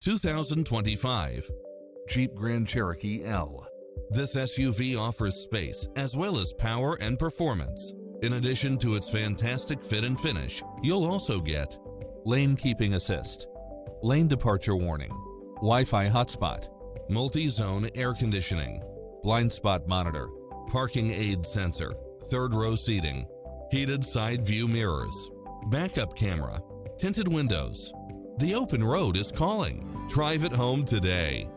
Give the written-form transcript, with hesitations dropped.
2025 Jeep Grand Cherokee L. This SUV offers space as well as power and performance. In addition to its fantastic fit and finish, you'll also get lane keeping assist, lane departure warning, Wi-Fi hotspot, multi-zone air conditioning, blind spot monitor, parking aid sensor, third row seating, heated side view mirrors, backup camera, tinted windows. The open road is calling. Drive it home today.